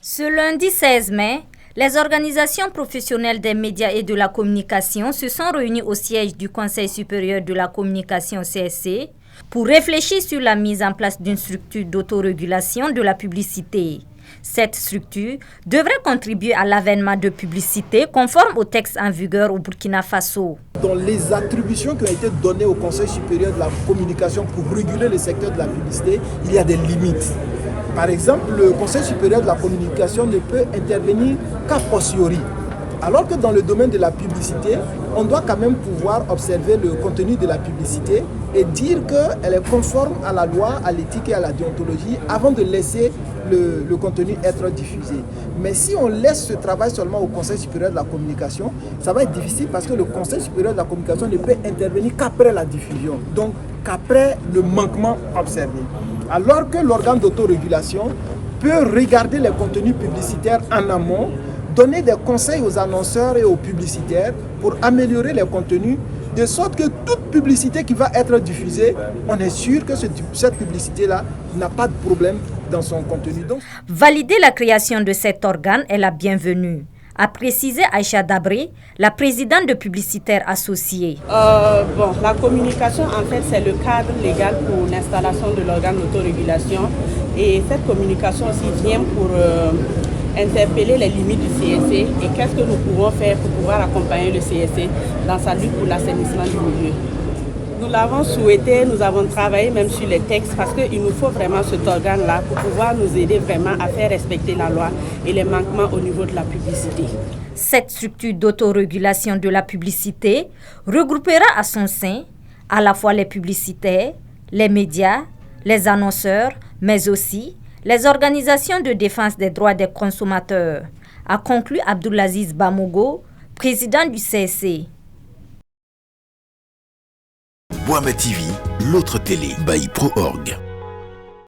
Ce lundi 16 mai, les organisations professionnelles des médias et de la communication se sont réunies au siège du Conseil supérieur de la communication CSC pour réfléchir sur la mise en place d'une structure d'autorégulation de la publicité. Cette structure devrait contribuer à l'avènement de publicités conformes aux textes en vigueur au Burkina Faso. Dans les attributions qui ont été données au Conseil supérieur de la communication pour réguler le secteur de la publicité, il y a des limites. Par exemple, le Conseil supérieur de la communication ne peut intervenir qu'à posteriori. Alors que dans le domaine de la publicité, on doit quand même pouvoir observer le contenu de la publicité et dire qu'elle est conforme à la loi, à l'éthique et à la déontologie avant de laisser le contenu être diffusé. Mais si on laisse ce travail seulement au Conseil supérieur de la communication, ça va être difficile parce que le Conseil supérieur de la communication ne peut intervenir qu'après la diffusion, donc qu'après le manquement observé. Alors que l'organe d'autorégulation peut regarder les contenus publicitaires en amont, donner des conseils aux annonceurs et aux publicitaires pour améliorer les contenus, de sorte que toute publicité qui va être diffusée, on est sûr que cette publicité-là n'a pas de problème dans son contenu. Donc, valider la création de cet organe est la bienvenue, a précisé Aïcha Dabré, la présidente de Publicitaires Associés. La communication, en fait, c'est le cadre légal pour l'installation de l'organe d'autorégulation. Et cette communication aussi vient pour interpeller les limites du CSC et qu'est-ce que nous pouvons faire pour pouvoir accompagner le CSC dans sa lutte pour l'assainissement du milieu. Nous l'avons souhaité, nous avons travaillé même sur les textes parce qu'il nous faut vraiment cet organe-là pour pouvoir nous aider vraiment à faire respecter la loi et les manquements au niveau de la publicité. Cette structure d'autorégulation de la publicité regroupera à son sein à la fois les publicitaires, les médias, les annonceurs, mais aussi les organisations de défense des droits des consommateurs, a conclu Abdoulaziz Bamogo, président du CSC. Boama TV, l'autre télé by Pro Org.